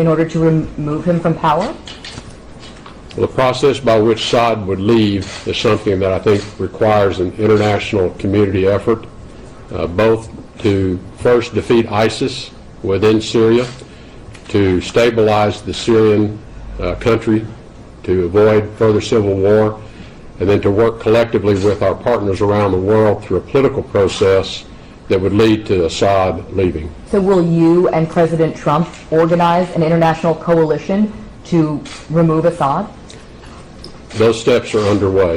in order to remove him from power? Well, the process by which Assad would leave is something that I think requires an international community effort, both to first defeat ISIS within Syria, to stabilize the Syrian country, to avoid further civil war, and then to work collectively with our partners around the world through a political process that would lead to Assad leaving. So will you and President Trump organize an international coalition to remove Assad? Those steps are underway.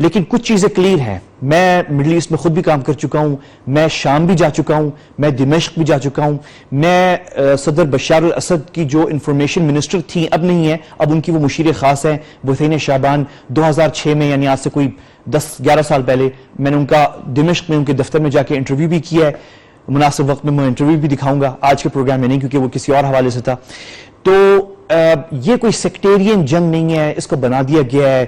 لیکن کچھ چیزیں clear ہیں. میں middle asset میں خود بھی کام کر چکا ہوں, میں شام بھی جا چکا ہوں, میں دمشق بھی جا چکا ہوں, میں صدر بشار الاسد کی جو انفارمیشن منسٹر تھیں اب نہیں ہیں, اب ان کی وہ مشیر خاص ہیں بثینہ شعبان, 2006 میں یعنی آج سے کوئی 10-11 سال پہلے میں نے ان کا دمشق میں ان کے دفتر میں جا کے انٹرویو بھی کیا ہے. مناسب وقت میں انٹرویو بھی دکھاؤں گا, آج کے پروگرام میں نہیں کیونکہ وہ کسی اور حوالے سے تھا. تو یہ کوئی سیکٹیرین جنگ نہیں ہے, اس کو بنا دیا گیا ہے,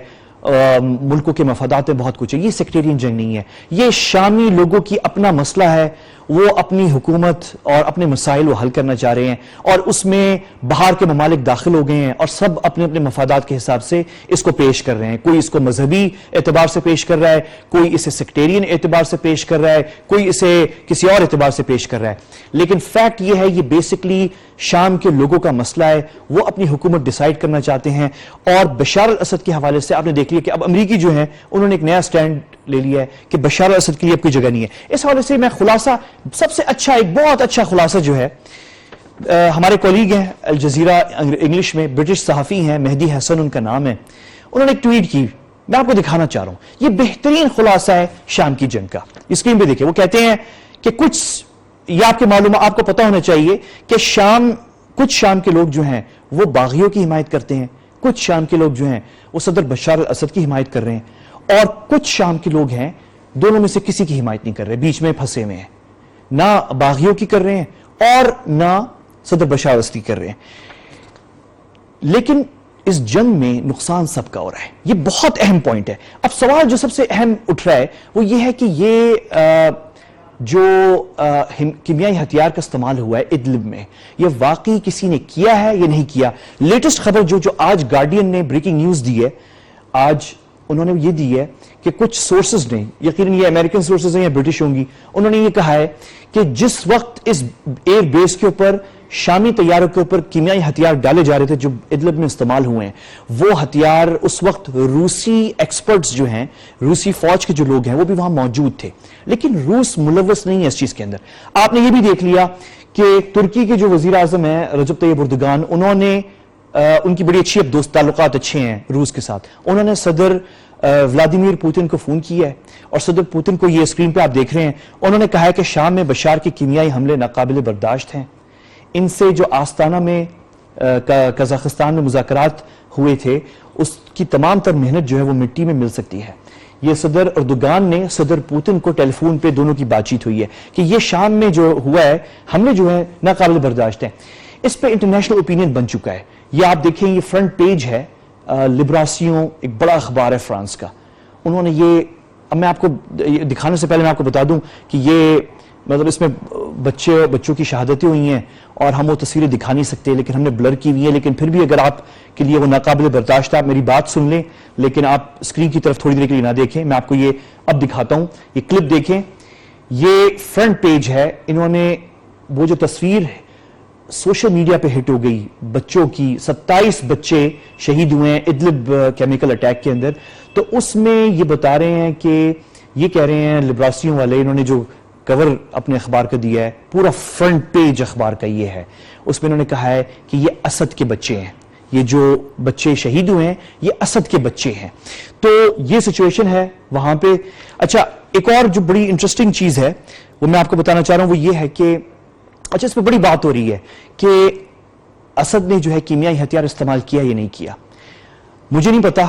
ملکوں کے مفادات میں بہت کچھ ہے. یہ سیکٹیرین جنگ نہیں ہے, یہ شامی لوگوں کی اپنا مسئلہ ہے, وہ اپنی حکومت اور اپنے مسائل وہ حل کرنا چاہ رہے ہیں, اور اس میں باہر کے ممالک داخل ہو گئے ہیں اور سب اپنے اپنے مفادات کے حساب سے اس کو پیش کر رہے ہیں. کوئی اس کو مذہبی اعتبار سے پیش کر رہا ہے, کوئی اسے سیکٹیرین اعتبار سے پیش کر رہا ہے, کوئی اسے کسی اور اعتبار سے پیش کر رہا ہے. لیکن فیکٹ یہ ہے, یہ بیسکلی شام کے لوگوں کا مسئلہ ہے, وہ اپنی حکومت ڈیسائیڈ کرنا چاہتے ہیں. اور بشار الاسد کے حوالے سے آپ نے دیکھ لیا کہ اب امریکی جو ہیں انہوں نے ایک نیا سٹینڈ لے لیا ہے کہ بشار الاسد کے لیے اب کوئی جگہ نہیں ہے. اس حوالے سے میں خلاصہ, سب سے اچھا, ایک بہت اچھا خلاصہ جو ہے, ہمارے کولیگ ہیں الجزیرہ انگلش میں, برٹش صحافی ہیں, مہدی حسن ان کا نام ہے, انہوں نے ایک ٹویٹ کی, میں آپ کو دکھانا چاہ رہا ہوں. یہ بہترین خلاصہ ہے شام کی جنگ کا. اسکرین پہ دیکھیں, وہ کہتے ہیں کہ کچھ, یہ آپ کے معلومات آپ کو پتا ہونا چاہیے کہ کچھ شام کے لوگ جو ہیں وہ باغیوں کی حمایت کرتے ہیں, کچھ شام کے لوگ جو ہیں وہ صدر بشار الاسد کی حمایت کر رہے ہیں, اور کچھ شام کے لوگ ہیں دونوں میں سے کسی کی حمایت نہیں کر رہے, بیچ میں پھنسے ہوئے ہیں, نہ باغیوں کی کر رہے ہیں اور نہ صدر بشار الاسد کی کر رہے ہیں. لیکن اس جنگ میں نقصان سب کا ہو رہا ہے. یہ بہت اہم پوائنٹ ہے. اب سوال جو سب سے اہم اٹھ رہا ہے وہ یہ ہے کہ یہ جو کیمیائی ہتھیار کا استعمال ہوا ہے ادلب میں, یہ واقعی کسی نے کیا ہے یا نہیں کیا. لیٹسٹ خبر جو آج گارڈین نے بریکنگ نیوز دی ہے, آج انہوں نے یہ دی ہے کہ کچھ سورسز نے, یقیناً یہ امریکن سورسز ہیں یا برٹش ہوں گی, انہوں نے یہ کہا ہے کہ جس وقت اس ایئر بیس کے اوپر شامی طیاروں کے اوپر کیمیائی ہتھیار ڈالے جا رہے تھے جو ادلب میں استعمال ہوئے ہیں, وہ ہتھیار اس وقت روسی ایکسپرٹس جو ہیں, روسی فوج کے جو لوگ ہیں وہ بھی وہاں موجود تھے, لیکن روس ملوث نہیں ہے اس چیز کے اندر. آپ نے یہ بھی دیکھ لیا کہ ترکی کے جو وزیر اعظم ہیں رجب طیب اردگان, انہوں نے ان کی بڑی اچھی اب دوست تعلقات اچھے ہیں روس کے ساتھ, انہوں نے صدر ولادیمیر پوتن کو فون کیا ہے, اور صدر پوتن کو, یہ اسکرین پہ آپ دیکھ رہے ہیں, انہوں نے کہا ہے کہ شام میں بشار کے کیمیائی حملے ناقابل برداشت ہیں. ان سے جو آستانہ میں قزاقستان میں مذاکرات ہوئے تھے اس کی تمام تر محنت جو ہے وہ مٹی میں مل سکتی ہے. یہ صدر اردوگان نے صدر پوتن کو ٹیلی فون پہ دونوں کی بات چیت ہوئی ہے کہ یہ شام میں جو ہوا ہے حملے جو ہیں ناقابل برداشت ہیں. اس پہ انٹرنیشنل اوپینین بن چکا ہے. یہ آپ دیکھیں, یہ فرنٹ پیج ہے لبراسیوں, ایک بڑا اخبار ہے فرانس کا. انہوں نے یہ, اب میں آپ کو دکھانے سے پہلے میں آپ کو بتا دوں کہ یہ مطلب اس میں بچوں کی شہادتیں ہوئی ہیں, اور ہم وہ تصویریں دکھا نہیں سکتے لیکن ہم نے بلر کی ہوئی ہیں, لیکن پھر بھی اگر آپ کے لیے وہ ناقابل برداشت ہے, آپ میری بات سن لیں لیکن آپ اسکرین کی طرف تھوڑی دیر کے لیے نہ دیکھیں. میں آپ کو یہ اب دکھاتا ہوں, یہ کلپ دیکھیں, یہ فرنٹ پیج ہے. انہوں نے وہ جو تصویر سوشل میڈیا پہ ہٹ ہو گئی بچوں کی, 27 بچے شہید ہوئے ہیں ادلب کیمیکل اٹیک کے اندر, تو اس میں یہ بتا رہے ہیں کہ یہ کہہ رہے ہیں لبراسیوں والے, انہوں نے جو کور اپنے اخبار کا دیا ہے, پورا فرنٹ پیج اخبار کا یہ ہے, اس میں انہوں نے کہا ہے کہ یہ اسد کے بچے ہیں, یہ جو بچے شہید ہوئے ہیں یہ اسد کے بچے ہیں. تو یہ سچویشن ہے وہاں پہ. اچھا, ایک اور جو بڑی انٹرسٹنگ چیز ہے وہ میں آپ کو بتانا چاہ رہا ہوں, وہ یہ ہے کہ اچھا اس پہ بڑی بات ہو رہی ہے کہ اسد نے جو ہے کیمیائی ہتھیار استعمال کیا یا نہیں کیا. مجھے نہیں پتا,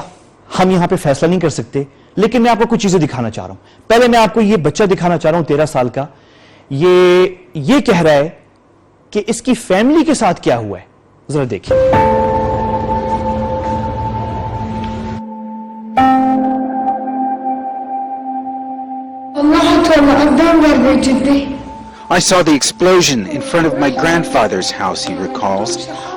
ہم یہاں پہ فیصلہ نہیں کر سکتے, لیکن میں آپ کو کچھ چیزیں دکھانا چاہ رہا ہوں. پہلے میں آپ کو یہ بچہ دکھانا چاہ رہا ہوں 13 سال کا. یہ کہہ رہا ہے کہ اس کی فیملی کے ساتھ کیا ہوا ہے, ذرا دیکھیں. I saw the explosion in front of my grandfather's house, he recalls.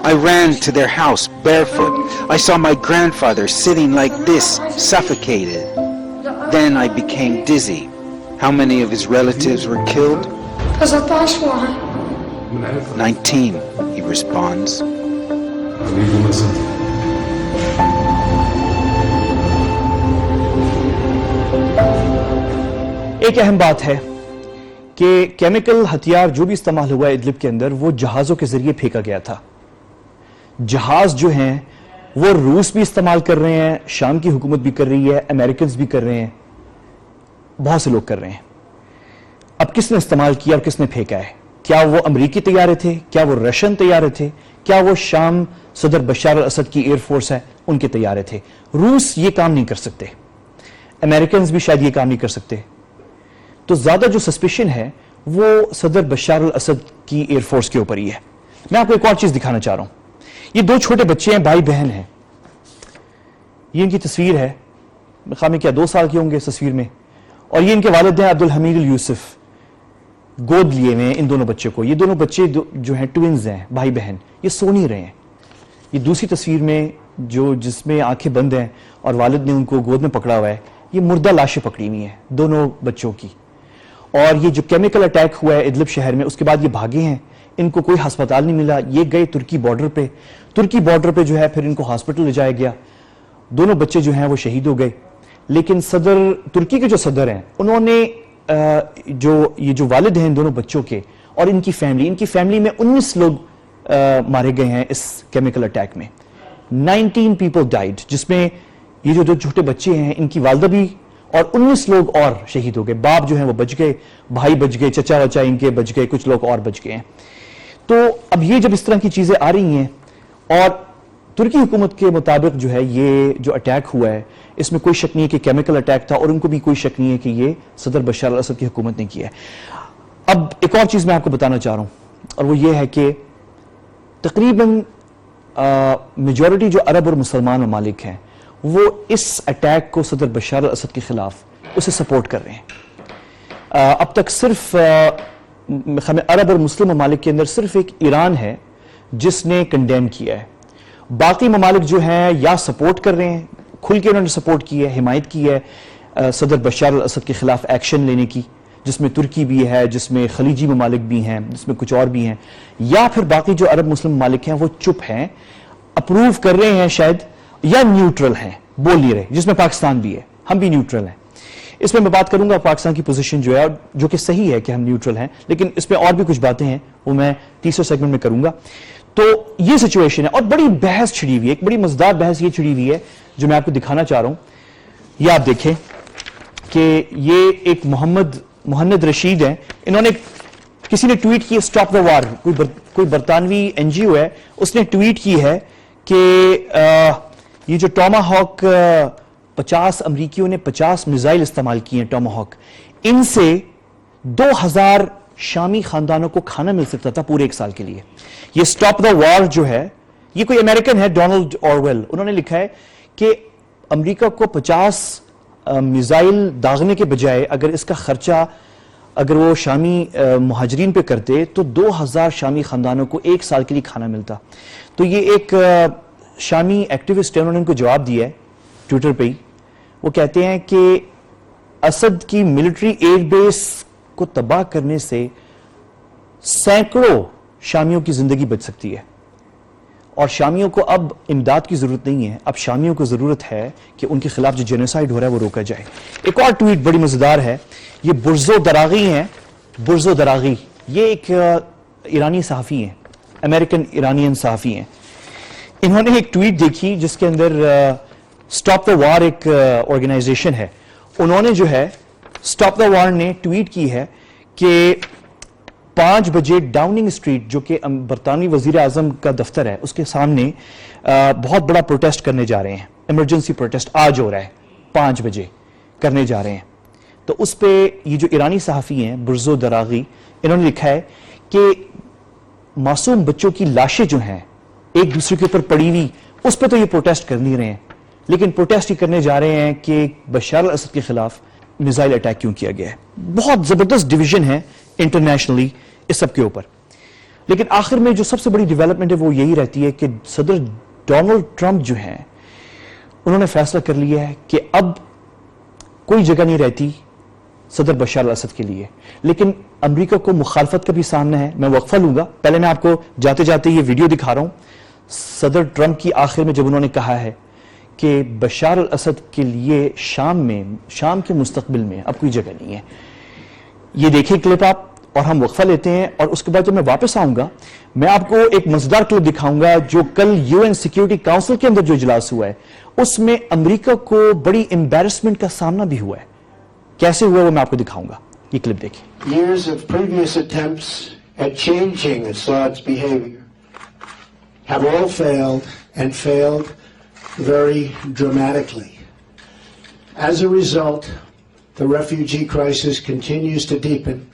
I ran to their house barefoot. I saw my grandfather sitting like this, suffocated. Then I became dizzy. How many of his relatives were killed? 19, he responds. ایک اہم بات ہے کہ chemical ہتھیار جو بھی استعمال ہوا ہے ادلب کے اندر وہ جہازوں کے ذریعے پھینکا گیا تھا. جہاز جو ہیں وہ روس بھی استعمال کر رہے ہیں, شام کی حکومت بھی کر رہی ہے, امریکنز بھی کر رہے ہیں, بہت سے لوگ کر رہے ہیں. اب کس نے استعمال کیا اور کس نے پھینکا ہے؟ کیا وہ امریکی طیارے تھے؟ کیا وہ رشین طیارے تھے؟ کیا وہ شام صدر بشار الاسد کی ایئر فورس ہے ان کے طیارے تھے؟ روس یہ کام نہیں کر سکتے, امریکنز بھی شاید یہ کام نہیں کر سکتے. تو زیادہ جو سسپیشن ہے وہ صدر بشار الاسد کی ایئر فورس کے اوپر ہی ہے. میں آپ کو ایک اور چیز دکھانا چاہ رہا ہوں. یہ دو چھوٹے بچے ہیں, بھائی بہن ہیں. یہ ان کی تصویر ہے, خامی کیا 2 سال کے ہوں گے اس تصویر میں, اور یہ ان کے والد ہیں عبدالحمید الیوسف. گود لیے ہوئے ہیں ان دونوں بچے کو. یہ دونوں بچے جو ہیں ٹوینز ہیں, بھائی بہن, یہ سو نہیں رہے ہیں. یہ دوسری تصویر میں جس میں آنکھیں بند ہیں اور والد نے ان کو گود میں پکڑا ہوا ہے, یہ مردہ لاشیں پکڑی ہوئی ہیں دونوں بچوں کی. اور یہ جو کیمیکل اٹیک ہوا ہے ادلب شہر میں, اس کے بعد یہ بھاگے ہیں, ان کو کوئی ہسپتال نہیں ملا. یہ گئے ترکی بارڈر پہ, ترکی بارڈر پہ جو ہے پھر ان کو ہاسپٹل لے جایا گیا. دونوں بچے جو ہیں وہ شہید ہو گئے. لیکن ترکی کے جو صدر ہیں, انہوں نے یہ جو والد ہیں ان دونوں بچوں کے اور ان کی فیملی میں 19 لوگ مارے گئے ہیں اس کیمیکل اٹیک میں. 19 پیپل ڈائیڈ, جس میں یہ جو 2 چھوٹے بچے ہیں ان کی والدہ بھی, اور 19 لوگ اور شہید ہو گئے. باپ جو ہیں وہ بچ گئے, بھائی بچ گئے, چچا وچا ان کے بچ گئے, کچھ لوگ اور بچ گئے ہیں. تو اب یہ جب اس طرح کی چیزیں آ رہی ہیں, اور ترکی حکومت کے مطابق جو ہے یہ جو اٹیک ہوا ہے اس میں کوئی شک نہیں ہے کہ کیمیکل اٹیک تھا, اور ان کو بھی کوئی شک نہیں ہے کہ یہ صدر بشار الاسد کی حکومت نے کیا ہے. اب ایک اور چیز میں آپ کو بتانا چاہ رہا ہوں, اور وہ یہ ہے کہ تقریباً میجورٹی جو عرب اور مسلمان ممالک ہیں وہ اس اٹیک کو صدر بشار الاسد کے خلاف اسے سپورٹ کر رہے ہیں. اب تک صرف عرب اور مسلم ممالک کے اندر صرف ایک ایران ہے جس نے کنڈیم کیا ہے. باقی ممالک جو ہیں یا سپورٹ کر رہے ہیں, کھل کے انہوں نے سپورٹ کی ہے, حمایت کی ہے صدر بشار الاسد کے خلاف ایکشن لینے کی, جس میں ترکی بھی ہے, جس میں خلیجی ممالک بھی ہیں, جس میں کچھ اور بھی ہیں. یا پھر باقی جو عرب مسلم ممالک ہیں وہ چپ ہیں, اپروو کر رہے ہیں شاید, یا نیوٹرل ہیں, بول نہیں رہے, جس میں پاکستان بھی ہے. ہم بھی نیوٹرل ہیں. اس میں بات کروں گا پاکستان کی پوزیشن جو ہے, جو کہ صحیح ہے کہ ہم نیوٹرل ہیں, لیکن اس میں اور بھی کچھ باتیں ہیں وہ میں تیسرے سیگمنٹ میں کروں گا. تو یہ سچویشن ہے, اور بڑی بحث چھڑی ہوئی ہے, ایک بڑی مزدار بحث یہ چھڑی ہوئی ہے جو میں آپ کو دکھانا چاہ رہا ہوں. یہ آپ دیکھیں کہ یہ ایک محمد رشید ہیں, انہوں نے کسی نے ٹویٹ کی اسٹاپ دا وار, کوئی برطانوی این جی او ہے, اس نے ٹویٹ کی ہے کہ یہ جو ٹاما ہاک 50 امریکیوں نے 50 میزائل استعمال کیے ہیں ٹاما ہاک, ان سے 2000 شامی خاندانوں کو کھانا مل سکتا تھا پورے 1 سال کے لیے. یہ سٹاپ دا وار جو ہے, یہ کوئی امریکن ہے, ڈونلڈ اورویل, انہوں نے لکھا ہے کہ امریکہ کو 50 میزائل داغنے کے بجائے اگر اس کا خرچہ اگر وہ شامی مہاجرین پہ کرتے تو 2000 شامی خاندانوں کو 1 سال کے لیے کھانا ملتا. تو یہ ایک شامی ایکٹیوسٹ ہے, انہوں نے ان کو جواب دیا ہے ٹویٹر پہ ہی. وہ کہتے ہیں کہ اسد کی ملٹری ایئر بیس کو تباہ کرنے سے سینکڑوں شامیوں کی زندگی بچ سکتی ہے, اور شامیوں کو اب امداد کی ضرورت نہیں ہے, اب شامیوں کو ضرورت ہے کہ ان کے خلاف جو جینوسائیڈ ہو رہا ہے وہ روکا جائے. ایک اور ٹویٹ بڑی مزیدار ہے, یہ برزو دراغی ہیں, برزو دراغی, یہ ایک ایرانی صحافی ہیں, امریکن ایرانین صحافی ہیں. انہوں نے ایک ٹویٹ دیکھی جس کے اندر سٹاپ دا وار ایک آرگنائزیشن ہے, انہوں نے جو ہے سٹاپ دا وار نے ٹویٹ کی ہے کہ 5 بجے ڈاؤننگ اسٹریٹ جو کہ برطانوی وزیر اعظم کا دفتر ہے اس کے سامنے بہت بڑا پروٹیسٹ کرنے جا رہے ہیں, ایمرجنسی پروٹیسٹ آج ہو رہا ہے 5 بجے کرنے جا رہے ہیں. تو اس پہ یہ جو ایرانی صحافی ہیں برزو دراغی, انہوں نے لکھا ہے کہ معصوم بچوں کی لاشیں جو ہیں ایک دوسرے کے اوپر پڑی ہوئی, اس پہ تو یہ پروٹیسٹ کر نہیں رہے ہیں, لیکن پروٹیسٹ ہی کرنے جا رہے ہیں کہ بشار الاسد کے خلاف میزائل اٹیک کیوں کیا گیا ہے. بہت زبردست ڈویژن ہے انٹرنیشنلی اس سب کے اوپر. لیکن آخر میں جو سب سے بڑی ڈیولپمنٹ ہے وہ یہی رہتی ہے کہ صدر ڈونلڈ ٹرمپ جو ہیں انہوں نے فیصلہ کر لیا ہے کہ اب کوئی جگہ نہیں رہتی صدر بشار الاسد کے لیے. لیکن امریکہ کو مخالفت کا بھی سامنا ہے. میں وقفہ لوں گا, پہلے میں آپ کو جاتے جاتے یہ ویڈیو دکھا رہا ہوں. صدر ٹرمپ کی آخر میں جب انہوں نے کہا ہے کہ بشار الاسد کے لیے شام کے مستقبل میں اب کوئی جگہ نہیں ہے. یہ دیکھیں کلپ آپ, اور ہم وقفہ لیتے ہیں, اور اس کے بعد جب میں واپس آؤں گا میں آپ کو ایک مزیدار کلپ دکھاؤں گا جو کل UN سیکیورٹی کاؤنسل کے اندر جو اجلاس ہوا ہے اس میں امریکہ کو بڑی امبیرسمنٹ کا سامنا بھی ہوا ہے. کیسے ہوا وہ میں آپ کو دکھاؤں گا, یہ کلپ دیکھیں. Years of previous attempts at changing Assad's behavior have all failed, and failed very dramatically. As a result, the refugee crisis continues to deepen,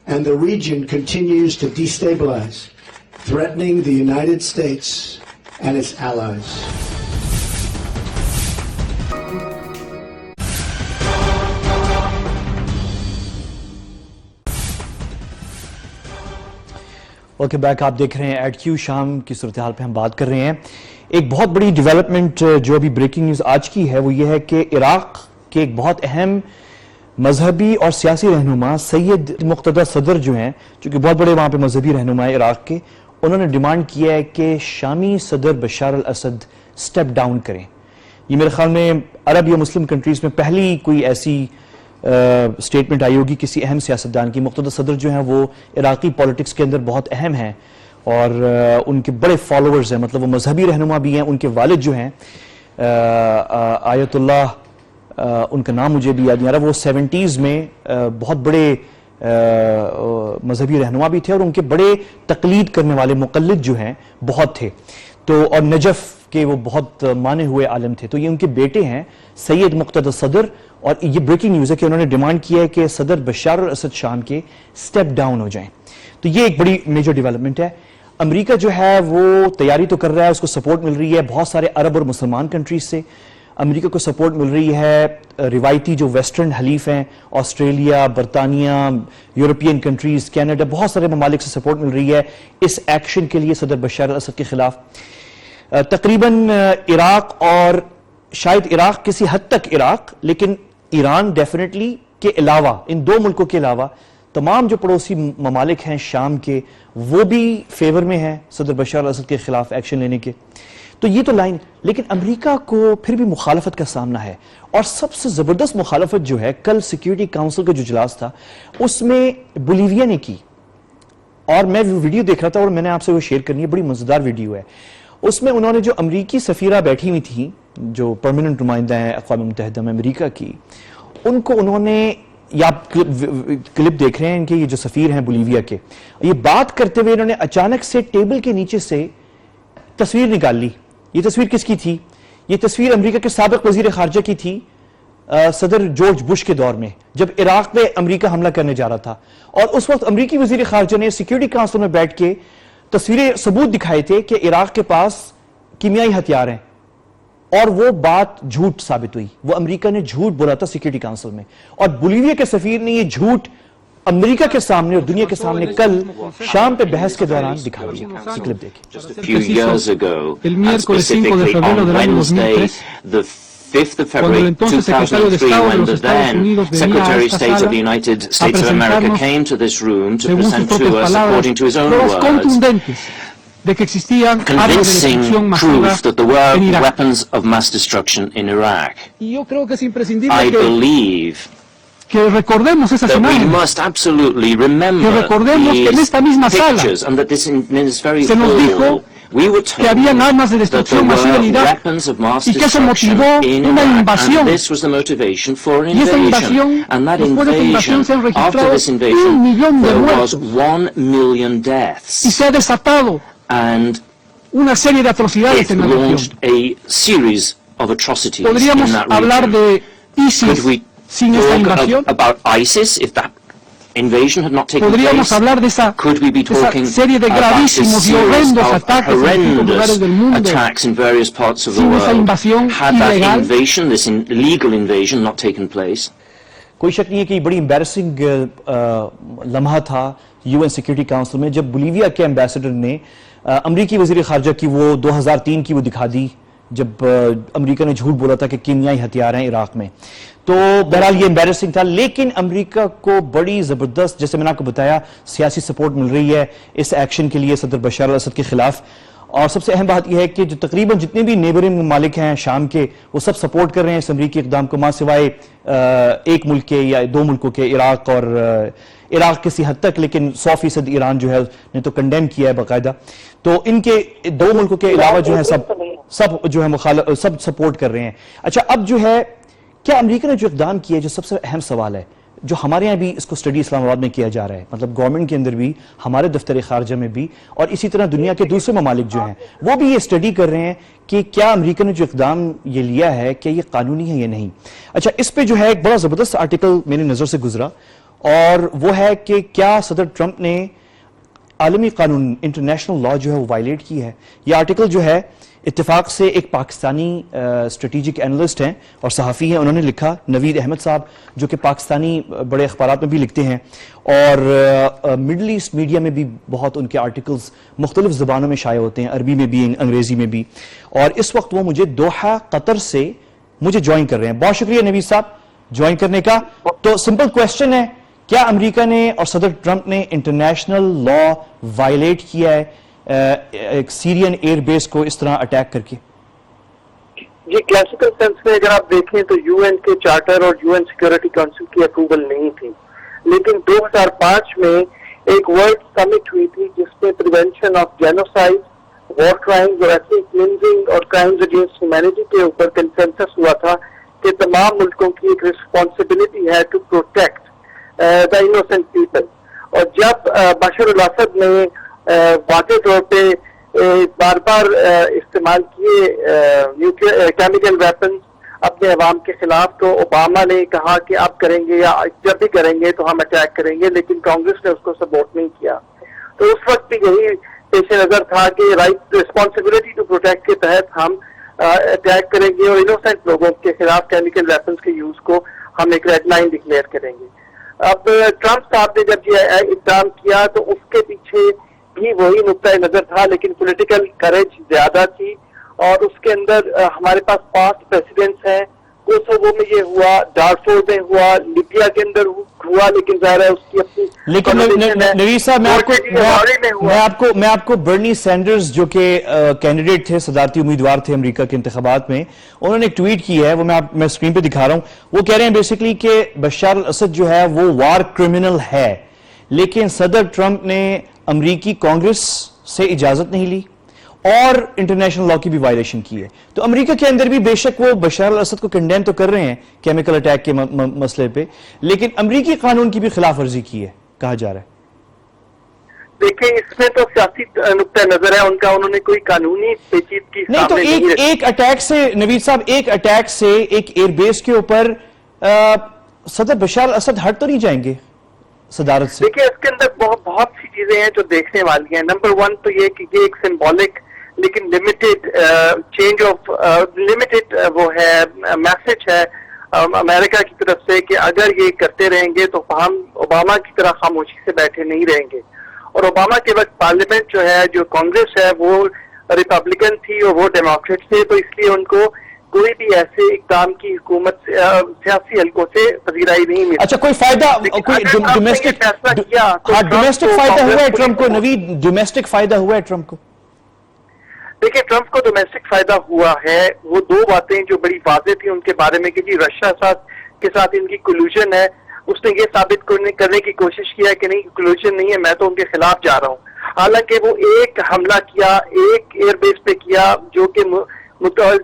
and the region continues to destabilize, threatening the United States and its allies. Okay back, آپ دیکھ رہے ہیں at کیو. شام کی صورتحال پہ ہم بات کر رہے ہیں. ایک بہت بڑی ڈیولپمنٹ جو ابھی بریکنگ نیوز آج کی ہے وہ یہ ہے کہ عراق کے ایک بہت اہم مذہبی اور سیاسی رہنما سید مقتدی صدر جو ہیں, چونکہ بہت بڑے وہاں پہ مذہبی رہنما ہیں عراق کے, انہوں نے ڈیمانڈ کیا ہے کہ شامی صدر بشار الاسد سٹیپ ڈاؤن کریں. یہ میرے خیال میں عرب یا مسلم کنٹریز میں پہلی کوئی ایسی سٹیٹمنٹ آئی ہوگی کسی اہم سیاستدان کی. مقتدی صدر جو ہیں وہ عراقی پولیٹکس کے اندر بہت اہم ہیں اور ان کے بڑے فالوورز ہیں, مطلب وہ مذہبی رہنما بھی ہیں. ان کے والد جو ہیں آیت اللہ, ان کا نام مجھے بھی یاد نہیں آ رہا, وہ 70s میں بہت بڑے مذہبی رہنما بھی تھے اور ان کے بڑے تقلید کرنے والے مقلد جو ہیں بہت تھے. تو اور نجف کے وہ بہت مانے ہوئے عالم تھے. تو یہ ان کے بیٹے ہیں سید مقتدی صدر, اور یہ بریکنگ نیوز ہے کہ انہوں نے ڈیمانڈ کیا ہے کہ صدر بشار الاسد شام کے سٹیپ ڈاؤن ہو جائیں. تو یہ ایک بڑی میجر ڈیولپمنٹ ہے. امریکہ جو ہے وہ تیاری تو کر رہا ہے, اس کو سپورٹ مل رہی ہے بہت سارے عرب اور مسلمان کنٹریز سے. امریکہ کو سپورٹ مل رہی ہے روایتی جو ویسٹرن حلیف ہیں, آسٹریلیا, برطانیہ, یورپین کنٹریز, کینیڈا, بہت سارے ممالک سے سپورٹ مل رہی ہے اس ایکشن کے لیے صدر بشار الاسد کے خلاف. تقریباً عراق اور شاید عراق کسی حد تک عراق, لیکن ایران ڈیفینیٹلی کے علاوہ, ان دو ملکوں کے علاوہ تمام جو پڑوسی ممالک ہیں شام کے وہ بھی فیور میں ہیں صدر بشار الاسد کے خلاف ایکشن لینے کے. تو یہ تو لائن, لیکن امریکہ کو پھر بھی مخالفت کا سامنا ہے, اور سب سے زبردست مخالفت جو ہے کل سیکیورٹی کاؤنسل کا جو اجلاس تھا اس میں بولیویا نے کی. اور میں ویڈیو دیکھ رہا تھا اور میں نے آپ سے وہ شیئر کرنی ہے, بڑی مزیدار ویڈیو ہے. اس میں انہوں نے جو امریکی سفیرہ بیٹھی ہوئی تھی جو پرماننٹ نمائندہ ہیں اقوام متحدہ میں امریکہ کی, ان کو انہوں نے, یا آپ کلپ دیکھ رہے ہیں کہ یہ جو سفیر ہیں بولیویا کے, یہ بات کرتے ہوئے انہوں نے اچانک سے ٹیبل کے نیچے سے تصویر نکال لی. یہ تصویر کس کی تھی؟ یہ تصویر امریکہ کے سابق وزیر خارجہ کی تھی صدر جارج بش کے دور میں, جب عراق میں امریکہ حملہ کرنے جا رہا تھا. اور اس وقت امریکی وزیر خارجہ نے سیکیورٹی کاؤنسل میں بیٹھ کے تصویریں ثبوت دکھائے تھے کہ عراق کے پاس کیمیائی ہتھیار ہیں, اور وہ بات جھوٹ ثابت ہوئی. وہ امریکہ نے جھوٹ بولا تھا سیکیورٹی کاؤنسل میں, اور بولیویا کے سفیر نے یہ جھوٹ امریکہ کے سامنے اور دنیا کے سامنے کل شام پہ بحث کے دوران دکھا دیا. کلپ دیکھیں. Just a few years ago, and specifically on Wednesday, the 5th of February 2003, when the then Secretary of State of the United States of America came to this room to present to us, according to his own words, convincing proof that there were weapons of mass destruction in Iraq. I believe que recordemos esas that we imágenes, must absolutely remember que recordemos que en these esta misma sala pictures, and that this is very se nos full. dijo We were que habían told armas de that there destrucción masiva en were Irak weapons of mass y que eso destruction motivó in una Iraq, invasión. and this was the motivation for an Y esa invasion. invasión, And that después de esa invasión invasion, se han after registrado this 1 invasion, millón de there was muertos 1 million y deaths, se ha desatado and una serie de atrocidades it en la launched región. a series of atrocities Podríamos in that hablar region. de ISIS Could we sin esta talk invasión. about ISIS if that invasion had not taken Podríamos place? hablar de esa Could we be talking serie de about this gravísimos y series horrendos of ataques en distintos lugares del horrendous mundo attacks in various parts of the sin esa world? invasión Had that ilegal? invasion, this illegal invasion, not taken place? کوئی شک نہیں ہے کہ یہ بڑی embarrassing لمحہ تھا UN security council میں جب بولیویا کے ایمبیسڈر نے امریکی وزیر خارجہ کی وہ 2003 کی وہ دکھا دی جب امریکہ نے جھوٹ بولا تھا کہ کیمیائی ہتھیار ہیں عراق میں. تو بہرحال یہ امبیرسنگ تھا, لیکن امریکہ کو بڑی زبردست, جیسے میں نے آپ کو بتایا, سیاسی سپورٹ مل رہی ہے اس ایکشن کے لیے صدر بشار الاسد کے خلاف. اور سب سے اہم بات یہ ہے کہ جو تقریباً جتنے بھی نیبرنگ ممالک ہیں شام کے وہ سب سپورٹ کر رہے ہیں اس امریکی اقدام کو، ماں سوائے ایک ملک کے یا دو ملکوں کے، عراق اور عراق کسی حد تک، لیکن 100% ایران جو ہے نے تو کنڈیم کیا ہے باقاعدہ. تو ان کے دو ملکوں کے علاوہ جو ہے سب جو ہے سب سپورٹ کر رہے ہیں. اچھا اب جو ہے کیا امریکہ نے جو اقدام کیا ہے، جو سب سے اہم سوال ہے جو ہمارے یہاں بھی اس کو اسٹڈی اسلام آباد میں کیا جا رہا ہے، مطلب گورنمنٹ کے اندر بھی، ہمارے دفتر خارجہ میں بھی، اور اسی طرح دنیا کے دوسرے ممالک جو ہیں وہ بھی یہ اسٹڈی کر رہے ہیں کہ کیا امریکہ نے جو اقدام یہ لیا ہے کیا یہ قانونی ہے یا نہیں. اچھا اس پہ جو ہے ایک بڑا زبردست آرٹیکل میری نظر سے گزرا، اور وہ ہے کہ کیا صدر ٹرمپ نے عالمی قانون انٹرنیشنل لا جو ہے وہ وائلیٹ کی ہے. یہ آرٹیکل جو ہے اتفاق سے ایک پاکستانی اسٹریٹجک اینالسٹ ہیں اور صحافی ہیں، انہوں نے لکھا، نوید احمد صاحب، جو کہ پاکستانی بڑے اخبارات میں بھی لکھتے ہیں اور مڈل ایسٹ میڈیا میں بھی بہت ان کے آرٹیکلز مختلف زبانوں میں شائع ہوتے ہیں، عربی میں بھی، انگریزی میں بھی. اور اس وقت وہ مجھے دوحہ قطر سے مجھے جوائن کر رہے ہیں. بہت شکریہ نوید صاحب جوائن کرنے کا. تو سمپل کویسچن ہے، کیا امریکہ نے اور صدر ٹرمپ نے انٹرنیشنل لا وائلیٹ کیا ہے ایک سیرین ایئر بیس کو اس طرح اٹیک کر کے؟ جی کلاسیکل سینس میں اگر آپ دیکھیں تو یو این کے چارٹر اور یو این سیکورٹی کونسل کی اپروول نہیں تھی، لیکن 2005 میں ایک ورلڈ سمٹ ہوئی تھی جس میں prevention of genocide, war crimes اور ایتھنک کلینزنگ اور کرائمز اگینسٹ ہیومینٹی کے اوپر کنسنسس ہوا تھا کہ تمام ملکوں کی ایک رسپانسبلٹی ہے to protect the innocent people. اور جب بشار الاسد نے واضح طور پہ بار بار استعمال کیے کیمیکل ویپنز اپنے عوام کے خلاف، تو اوباما نے کہا کہ اب کریں گے یا جب بھی کریں گے تو ہم اٹیک کریں گے، لیکن کانگریس نے اس کو سپورٹ نہیں کیا. تو اس وقت بھی یہی پیش نظر تھا کہ رائٹ رسپانسبلٹی ٹو پروٹیکٹ کے تحت ہم اٹیک کریں گے اور انوسینٹ لوگوں کے خلاف کیمیکل ویپنز کے یوز کو ہم ایک ریڈ لائن ڈکلیئر کریں گے. اب ٹرمپ صاحب نے جب یہ اقدام کیا تو اس کے پیچھے بھی وہی نقطۂ نظر تھا، لیکن پولیٹیکل کریج زیادہ تھی، اور اس کے اندر ہمارے پاس پاسٹ پریسیڈنٹس ہیں. کوسوو میں یہ ہوا، دارفور میں ہوا، لیبیا کے اندر ہوا، لیکن ظاہر ہے اس کی اپنی. لیکن نوید صاحب میں آپ کو برنی سینڈرز جو کہ کینڈیڈیٹ تھے، صدارتی امیدوار تھے امریکہ کے انتخابات میں، انہوں نے ایک ٹویٹ کی ہے، وہ میں اسکرین پہ دکھا رہا ہوں. وہ کہہ رہے ہیں بیسیکلی کہ بشار الاسد جو ہے وہ وار کرمنل ہے، لیکن صدر ٹرمپ نے امریکی کانگریس سے اجازت نہیں لی اور انٹرنیشنل لا کی بھی وائلیشن کی ہے. تو امریکہ کے اندر بھی بے شک وہ بشار الاسد کو کنڈیم تو کر رہے ہیں کیمیکل اٹیک کے مسئلے پہ، لیکن امریکی قانون کی بھی خلاف ورزی کی ہے کہا جا رہا ہے. دیکھیں اس میں تو سیاسی نقطۂ نظر ہے ان کا، انہوں نے کوئی قانونی پیچیدگی نہیں. تو ایک اٹیک سے نوید صاحب، ایک اٹیک سے ایک ایئر بیس کے اوپر صدر بشار الاسد ہٹ تو نہیں جائیں گے صدارت سے؟ دیکھیں اس کے اندر بہت سی چیزیں ہیں جو دیکھنے والی ہیں. نمبر 1 تو یہ کہ یہ ایک سمبولک لیکن لمیٹڈ چینج آف لمیٹڈ وہ ہے میسج ہے امریکہ کی طرف سے کہ اگر یہ کرتے رہیں گے تو ہم اوباما کی طرح خاموشی سے بیٹھے نہیں رہیں گے. اور اوباما کے وقت پارلیمنٹ جو ہے، جو کانگریس ہے، وہ ریپبلکن تھی اور وہ ڈیموکریٹ تھے، تو اس لیے ان کو کوئی بھی ایسے اقدام کی حکومت سیاسی حلقوں سے پذیرائی نہیں ملی. اچھا کوئی فائدہ، کوئی ڈومیسٹک فائدہ ہوا ہے ٹرمپ کو؟ نوید ڈومیسٹک فائدہ ہوا ہے ٹرمپ کو؟ دیکھیں ٹرمپ کو ڈومیسٹک فائدہ ہوا ہے. وہ دو باتیں جو بڑی واضح تھی ان کے بارے میں کہ جی رشیا کے ساتھ ان کی کولوژن ہے، اس نے یہ ثابت کرنے کی کوشش کیا کہ نہیں کولوژن نہیں ہے، میں تو ان کے خلاف جا رہا ہوں. حالانکہ وہ ایک حملہ کیا ایک ایئر بیس پہ کیا جو کہ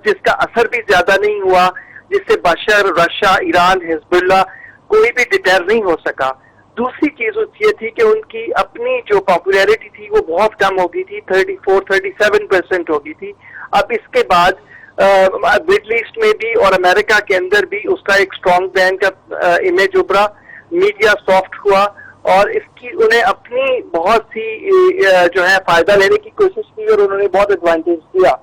جس کا اثر بھی زیادہ نہیں ہوا، جس سے بشر، رشیا، ایران، حزب اللہ کوئی بھی ڈیٹر نہیں ہو سکا. دوسری چیز یہ تھی کہ ان کی اپنی جو پاپولیرٹی تھی وہ بہت کم ہو گئی تھی، 34-37% ہو گئی تھی. اب اس کے بعد مڈل ایسٹ میں بھی اور امریکہ کے اندر بھی اس کا ایک اسٹرانگ برانڈ کا امیج ابھرا، میڈیا سافٹ ہوا، اور اس کی انہیں اپنی بہت سی جو ہے فائدہ لینے کی کوشش کی اور انہوں نے بہت ایڈوانٹیج دیا.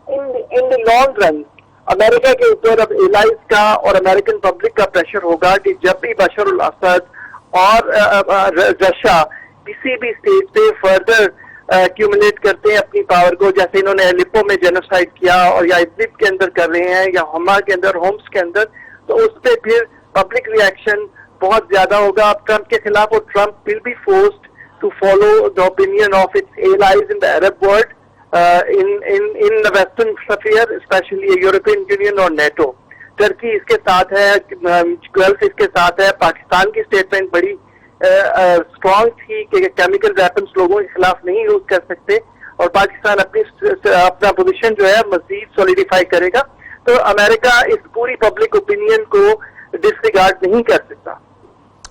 ان دی لانگ رن امریکہ کے اوپر اب ایلائز کا اور امریکن پبلک کا پریشر ہوگا کہ جب بھی بشار الاسد اور رشیا کسی بھی اسٹیج پہ فردر ایکیومولیٹ کرتے ہیں اپنی پاور کو، جیسے انہوں نے الیپو میں جینوسائڈ کیا اور یا ادلب کے اندر کر رہے ہیں یا حما کے اندر، ہومس کے اندر، تو اس پہ پھر پبلک ریئیکشن بہت زیادہ ہوگا اب ٹرمپ کے خلاف، اور Trump will be forced to follow the opinion of its allies in the Arab world in the Western sphere, especially European Union اور نیٹو. ٹرکی اس کے ساتھ ہے, گلف اس کے ساتھ ہے. پاکستان کی اسٹیٹمنٹ بڑی اسٹرانگ تھی کہ کیمیکل ویپنس لوگوں کے خلاف نہیں یوز کر سکتے, اور پاکستان اپنا پوزیشن جو ہے مزید سولیڈیفائی کرے گا. تو امریکہ اس پوری پبلک اوپینین کو ڈسریگارڈ نہیں کر سکتا.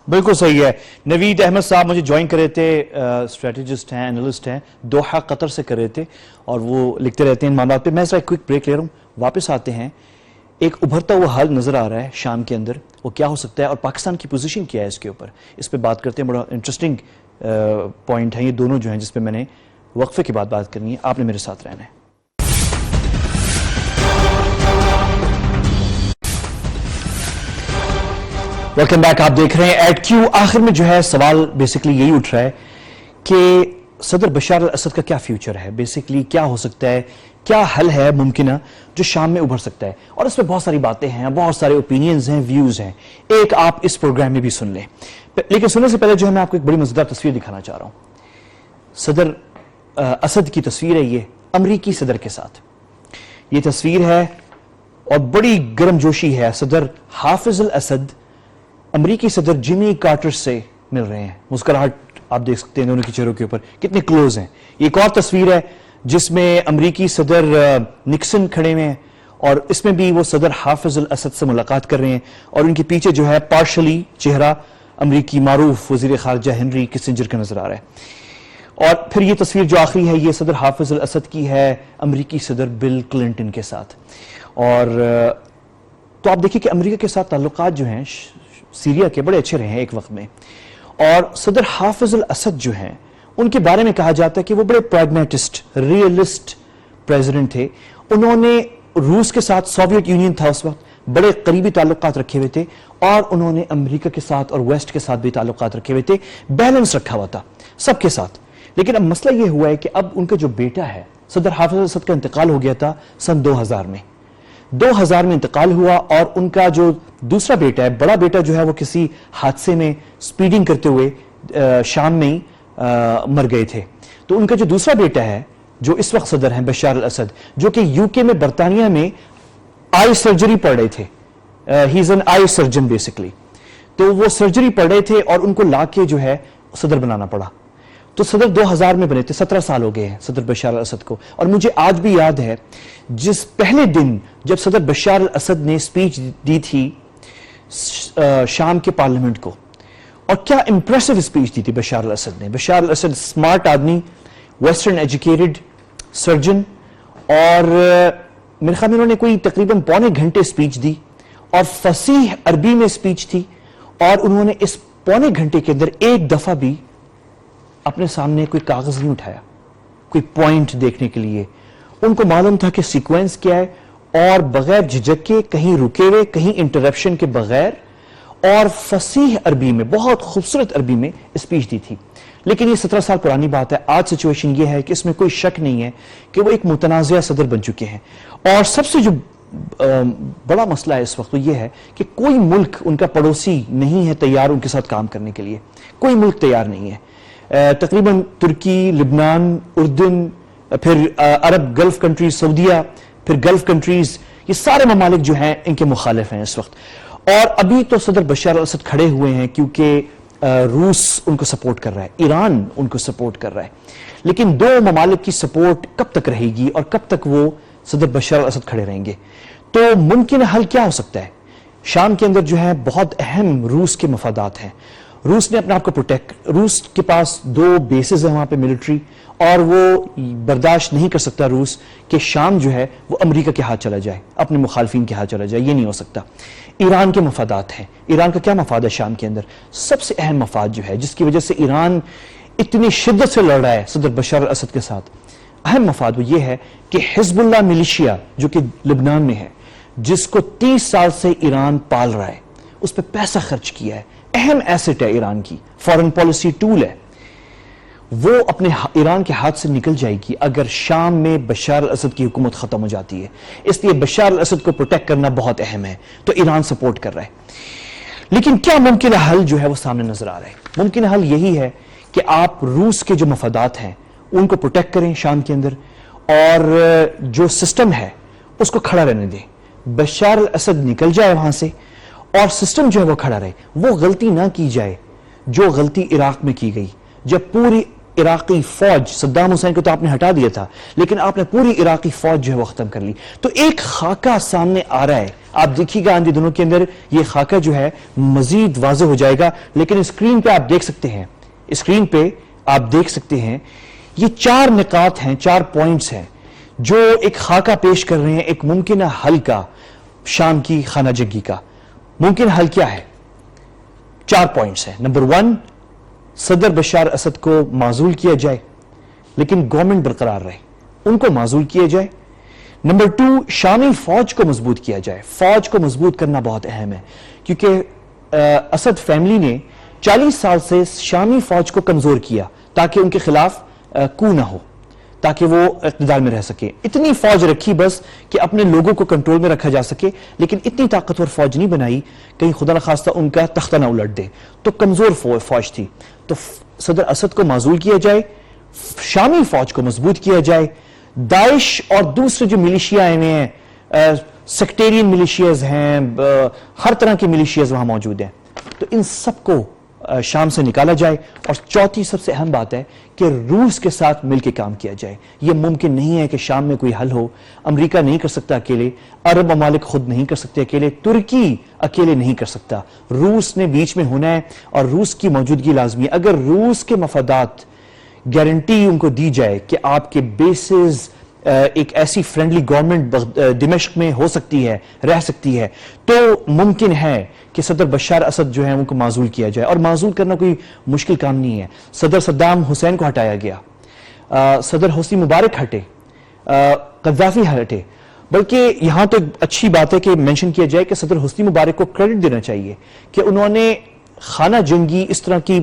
بالکل صحیح ہے. نوید احمد صاحب مجھے جوائن کر رہے تھے, اسٹریٹجسٹ ہیں, انالسٹ ہیں, دوحہ قطر سے کر رہے تھے, اور وہ لکھتے رہتے ہیں ان معاملات پہ. میں ذرا ایک کوئک بریک لے رہا ہوں, واپس آتے ہیں. ایک ابھرتا ہوا حل نظر آ رہا ہے شام کے اندر, وہ کیا ہو سکتا ہے اور پاکستان کی پوزیشن کیا ہے اس کے اوپر, اس پہ بات کرتے ہیں. بڑا انٹرسٹنگ پوائنٹ ہے یہ دونوں جو ہیں جس پہ میں نے وقفے کے بعد بات کرنی ہے. آپ نے میرے ساتھ رہنا ہے. Welcome back. آپ دیکھ رہے ہیں ایٹ کیو. آخر میں جو ہے سوال بیسکلی یہی اٹھ رہا ہے کہ صدر بشار الاسد کا کیا فیوچر ہے, بیسکلی کیا ہو سکتا ہے, کیا حل ہے ممکنہ جو شام میں ابھر سکتا ہے. اور اس پہ بہت ساری باتیں ہیں, بہت سارے اوپینینز ہیں, ویوز ہیں. ایک آپ اس پروگرام میں بھی سن لیں, لیکن سننے سے پہلے جو ہے میں آپ کو ایک بڑی مزیدار تصویر دکھانا چاہ رہا ہوں. صدر اسد کی تصویر ہے یہ امریکی صدر کے ساتھ. یہ تصویر ہے اور بڑی گرم جوشی ہے. صدر حافظ الاسد امریکی صدر جیمی کارٹر سے مل رہے ہیں. مسکراہٹ آپ دیکھ سکتے ہیں دونوں کے چہروں کے اوپر, کتنے کلوز ہیں. ایک اور تصویر ہے جس میں امریکی صدر نکسن کھڑے ہوئے ہیں, اور اس میں بھی وہ صدر حافظ الاسد سے ملاقات کر رہے ہیں, اور ان کے پیچھے جو ہے پارشلی چہرہ امریکی معروف وزیر خارجہ ہنری کسنجر کا نظر آ رہا ہے. اور پھر یہ تصویر جو آخری ہے یہ صدر حافظ الاسد کی ہے امریکی صدر بل کلنٹن کے ساتھ. اور تو آپ دیکھیں کہ امریکہ کے ساتھ تعلقات جو ہیں سیریا کے بڑے اچھے رہے ہیں ایک وقت میں, اور صدر حافظ الاسد جو ہیں ان کے بارے میں کہا جاتا ہے کہ وہ بڑے پریگمیٹسٹ, ریئلسٹ پریزیڈنٹ تھے. انہوں نے روس کے ساتھ, سوویت یونین تھا اس وقت, بڑے قریبی تعلقات رکھے ہوئے تھے, اور انہوں نے امریکہ کے ساتھ اور ویسٹ کے ساتھ بھی تعلقات رکھے ہوئے تھے. بیلنس رکھا ہوا تھا سب کے ساتھ. لیکن اب مسئلہ یہ ہوا ہے کہ اب ان کا جو بیٹا ہے صدر حافظ الاسد کا انتقال ہو گیا تھا سن 2000 میں. 2000 میں انتقال ہوا, اور ان کا جو دوسرا بیٹا ہے, بڑا بیٹا جو ہے وہ کسی حادثے میں سپیڈنگ کرتے ہوئے شام میں ہی مر گئے تھے. تو ان کا جو دوسرا بیٹا ہے جو اس وقت صدر ہیں بشار الاسد, جو کہ یو کے میں برطانیہ میں آئی سرجری پڑھ رہے تھے, he is an eye surgeon basically, تو وہ سرجری پڑھ رہے تھے اور ان کو لا کے جو ہے صدر بنانا پڑا. تو صدر 2000 میں بنے تھے, 17 سال ہو گئے ہیں صدر بشار الاسد کو. اور مجھے آج بھی یاد ہے جس پہلے دن جب صدر بشار الاسد نے سپیچ دی تھی شام کے پارلیمنٹ کو, اور کیا امپریسو سپیچ دی تھی بشار الاسد نے. بشار الاسد سمارٹ آدمی, ویسٹرن ایجوکیٹڈ سرجن, اور میرے خیال میں انہوں نے کوئی تقریباً پونے گھنٹے سپیچ دی, اور فصیح عربی میں سپیچ تھی, اور انہوں نے اس پونے گھنٹے کے اندر ایک دفعہ بھی اپنے سامنے کوئی کاغذ نہیں اٹھایا کوئی پوائنٹ دیکھنے کے لیے. ان کو معلوم تھا کہ سیکوینس کیا ہے, اور بغیر جھجک کے, کہیں رکے ہوئے, کہیں انٹرپشن کے بغیر, اور فصیح عربی میں, بہت خوبصورت عربی میں اسپیچ دی تھی. لیکن یہ 17 سال پرانی بات ہے. آج سچویشن یہ ہے کہ اس میں کوئی شک نہیں ہے کہ وہ ایک متنازع صدر بن چکے ہیں. اور سب سے جو بڑا مسئلہ ہے اس وقت وہ یہ ہے کہ کوئی ملک ان کا پڑوسی نہیں ہے تیار ان کے ساتھ کام کرنے کے لیے. کوئی ملک تیار نہیں ہے. تقریباً ترکی, لبنان, اردن, پھر عرب گلف کنٹریز, سعودیہ, پھر گلف کنٹریز, یہ سارے ممالک جو ہیں ان کے مخالف ہیں اس وقت. اور ابھی تو صدر بشار الاسد کھڑے ہوئے ہیں کیونکہ روس ان کو سپورٹ کر رہا ہے, ایران ان کو سپورٹ کر رہا ہے. لیکن دو ممالک کی سپورٹ کب تک رہے گی اور کب تک وہ صدر بشار الاسد کھڑے رہیں گے؟ تو ممکن حل کیا ہو سکتا ہے؟ شام کے اندر جو ہے بہت اہم روس کے مفادات ہیں. روس نے اپنے آپ کو روس کے پاس 2 بیسز ہیں وہاں پہ ملٹری, اور وہ برداشت نہیں کر سکتا روس کہ شام جو ہے وہ امریکہ کے ہاتھ چلا جائے, اپنے مخالفین کے ہاتھ چلا جائے. یہ نہیں ہو سکتا. ایران کے مفادات ہیں. ایران کا کیا مفاد ہے شام کے اندر؟ سب سے اہم مفاد جو ہے جس کی وجہ سے ایران اتنی شدت سے لڑ رہا ہے صدر بشار الاسد کے ساتھ, اہم مفاد وہ یہ ہے کہ حزب اللہ ملیشیا جو کہ لبنان میں ہے, جس کو 30 سال سے ایران پال رہا ہے, اس پہ پیسہ خرچ کیا ہے, اہم ایسٹ ہے ایران کی, فارن پالیسی ٹول ہے, وہ اپنے ایران کے ہاتھ سے نکل جائے گی اگر شام میں بشار الاسد کی حکومت ختم ہو جاتی ہے. اس لیے بشار الاسد کو پروٹیکٹ کرنا بہت اہم ہے, تو ایران سپورٹ کر رہا ہے. لیکن کیا ممکن حل جو ہے وہ سامنے نظر آ رہا ہے؟ ممکن حل یہی ہے کہ آپ روس کے جو مفادات ہیں ان کو پروٹیکٹ کریں شام کے اندر, اور جو سسٹم ہے اس کو کھڑا رہنے دیں. بشار الاسد نکل جائے وہاں سے اور سسٹم جو ہے وہ کھڑا رہے. وہ غلطی نہ کی جائے جو غلطی عراق میں کی گئی, جب پوری عراقی فوج, صدام حسین کو تو آپ نے ہٹا دیا تھا لیکن آپ نے پوری عراقی فوج جو ہے وہ ختم کر لی. تو ایک خاکہ سامنے آ رہا ہے, آپ دیکھیے گا آنے دنوں کے اندر یہ خاکہ جو ہے مزید واضح ہو جائے گا. لیکن اسکرین پہ آپ دیکھ سکتے ہیں, اسکرین پہ آپ دیکھ سکتے ہیں یہ 4 نکات ہیں, 4 پوائنٹس ہیں جو ایک خاکہ پیش کر رہے ہیں ایک ممکنہ حل کا, شام کی خانہ جنگی کا. ممکن حل کیا ہے؟ 4 پوائنٹس ہیں. نمبر 1, صدر بشار اسد کو معزول کیا جائے لیکن گورنمنٹ برقرار رہے, ان کو معزول کیا جائے. نمبر 2, شامی فوج کو مضبوط کیا جائے. فوج کو مضبوط کرنا بہت اہم ہے کیونکہ اسد فیملی نے 40 سال سے شامی فوج کو کمزور کیا تاکہ ان کے خلاف کو نہ ہو, تاکہ وہ اقتدار میں رہ سکے. اتنی فوج رکھی بس کہ اپنے لوگوں کو کنٹرول میں رکھا جا سکے, لیکن اتنی طاقتور فوج نہیں بنائی کہیں خدا نخواستہ ان کا تختہ نہ الٹ دے. تو کمزور فوج تھی. تو صدر اسد کو معزول کیا جائے, شامی فوج کو مضبوط کیا جائے. داعش اور دوسرے جو ملیشیا ہیں, سیکٹیرین ملیشیاز ہیں, ہر طرح کے ملیشیاز وہاں موجود ہیں, تو ان سب کو شام سے نکالا جائے. اور چوتھی سب سے اہم بات ہے کہ روس کے ساتھ مل کے کام کیا جائے. یہ ممکن نہیں ہے کہ شام میں کوئی حل ہو. امریکہ نہیں کر سکتا اکیلے, عرب ممالک خود نہیں کر سکتے اکیلے, ترکی اکیلے نہیں کر سکتا. روس نے بیچ میں ہونا ہے اور روس کی موجودگی لازمی ہے. اگر روس کے مفادات گارنٹی ان کو دی جائے کہ آپ کے بیسز ایک ایسی فرینڈلی گورنمنٹ دمشق میں ہو سکتی ہے, رہ سکتی ہے, تو ممکن ہے کہ صدر بشار اسد جو ہے ان کو معزول کیا جائے. اور معزول کرنا کوئی مشکل کام نہیں ہے. صدر صدام حسین کو ہٹایا گیا, صدر حسنی مبارک ہٹے, قذافی ہٹے. بلکہ یہاں تو اچھی بات ہے کہ مینشن کیا جائے کہ صدر حسنی مبارک کو کریڈٹ دینا چاہیے کہ انہوں نے خانہ جنگی اس طرح کی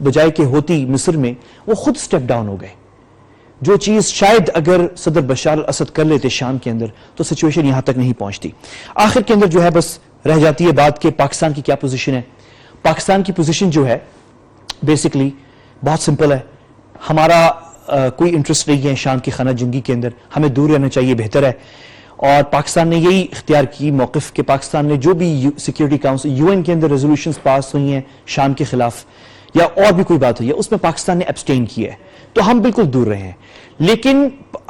بجائے کہ ہوتی مصر میں, وہ خود سٹیپ ڈاؤن ہو گئے. جو چیز شاید اگر صدر بشار الاسد کر لیتے شام کے اندر تو سچویشن یہاں تک نہیں پہنچتی. آخر کے اندر جو ہے بس رہ جاتی ہے بات کہ پاکستان کی کیا پوزیشن ہے. پاکستان کی پوزیشن جو ہے بیسیکلی بہت سمپل ہے. ہمارا کوئی انٹرسٹ نہیں ہے شام کی خانہ جنگی کے اندر, ہمیں دور رہنا چاہیے, بہتر ہے. اور پاکستان نے یہی اختیار کی موقف کہ پاکستان نے جو بھی سیکیورٹی کاؤنسل UN کے اندر ریزولوشنز پاس ہوئی ہیں شام کے خلاف یا اور بھی کوئی بات ہوئی ہے اس میں پاکستان نے ایبسٹین کیا ہے, تو ہم بالکل دور رہے ہیں. لیکن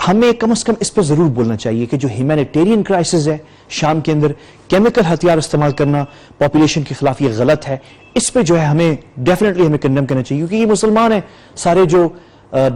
ہمیں کم از کم اس پر ضرور بولنا چاہیے کہ جو ہیومینیٹیرین کرائسس ہے شام کے اندر, کیمیکل ہتھیار استعمال کرنا پاپولیشن کے خلاف یہ غلط ہے. اس پہ جو ہے ہمیں ڈیفینیٹلی ہمیں کنڈیم کرنا چاہیے کیونکہ یہ مسلمان ہیں سارے, جو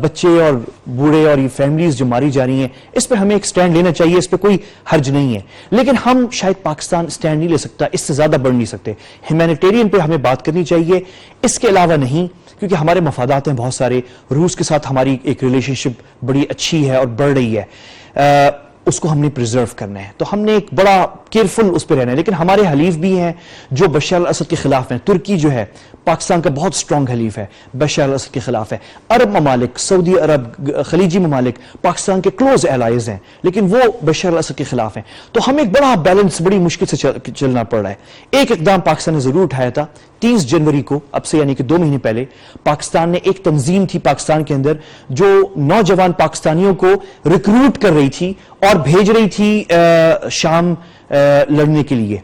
بچے اور بوڑھے اور یہ فیملیز جو ماری جا رہی ہیں, اس پہ ہمیں ایک سٹینڈ لینا چاہیے, اس پہ کوئی حرج نہیں ہے. لیکن ہم شاید پاکستان سٹینڈ نہیں لے سکتا, اس سے زیادہ بڑھ نہیں سکتے. ہیومینیٹیرین پہ ہمیں بات کرنی چاہیے, اس کے علاوہ نہیں, کیونکہ ہمارے مفادات ہیں بہت سارے. روس کے ساتھ ہماری ایک ریلیشن شپ بڑی اچھی ہے اور بڑھ رہی ہے, اس کو ہم نے پریزرو کرنا ہے. تو ہم نے ایک بڑا کیئرفل اس پہ رہنا ہے. لیکن ہمارے حلیف بھی ہیں جو بشار الاسد کے خلاف ہیں. ترکی جو ہے پاکستان کا بہت سٹرونگ حلیف ہے, بشار الاسد کے خلاف ہے. عرب ممالک, سعودی عرب, خلیجی ممالک پاکستان کے کلوز الائز ہیں, لیکن وہ بشار الاسد کے خلاف ہیں. تو ہمیں ایک بڑا بیلنس بڑی مشکل سے چلنا پڑ رہا ہے. ایک اقدام پاکستان نے ضرور اٹھایا تھا 30 جنوری کو, اب سے یعنی کہ 2 مہینے پہلے. پاکستان نے ایک تنظیم تھی پاکستان کے اندر جو نوجوان پاکستانیوں کو ریکروٹ کر رہی تھی اور بھیج رہی تھی شام لڑنے کے لیے,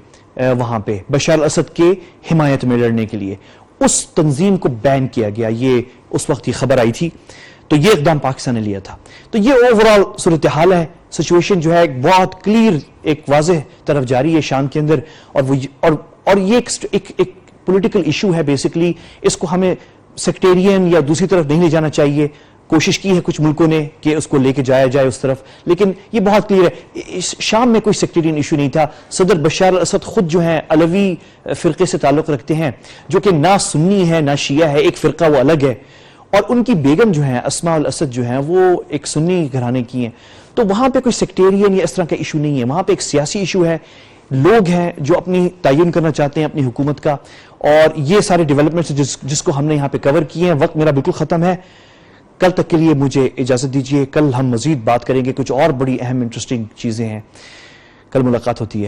وہاں پہ بشار الاسد کے حمایت میں لڑنے کے لیے. اس تنظیم کو بین کیا گیا, یہ اس وقت یہ خبر آئی تھی. تو یہ اقدام پاکستان نے لیا تھا. تو یہ اوورال صورتحال ہے, سچویشن جو ہے بہت کلیئر ایک واضح طرف جاری ہے شام کے اندر. اور یہ ایک پولیٹیکل ایشو ہے بیسیکلی. اس کو ہمیں سیکٹیرین یا دوسری طرف نہیں لے جانا چاہیے. کوشش کی ہے کچھ ملکوں نے کہ اس کو لے کے جایا جائے اس طرف, لیکن یہ بہت کلیئر ہے شام میں کوئی سیکٹیرین ایشو نہیں تھا. صدر بشار الاسد خود جو ہیں علوی فرقے سے تعلق رکھتے ہیں جو کہ نہ سنی ہے نہ شیعہ ہے, ایک فرقہ وہ الگ ہے. اور ان کی بیگم جو ہیں اسماء الاسد جو ہیں وہ ایک سنی گھرانے کی ہیں. تو وہاں پہ کوئی سیکٹیرین یا اس طرح کا ایشو نہیں ہے, وہاں پہ ایک سیاسی ایشو ہے. لوگ ہیں جو اپنی تعین کرنا چاہتے ہیں اپنی حکومت کا. اور یہ سارے ڈیولپمنٹس جس کو ہم نے یہاں پہ کور کیے ہیں. وقت میرا بالکل ختم ہے. کل تک کے لیے مجھے اجازت دیجیے. کل ہم مزید بات کریں گے, کچھ اور بڑی اہم انٹرسٹنگ چیزیں ہیں. کل ملاقات ہوتی ہے.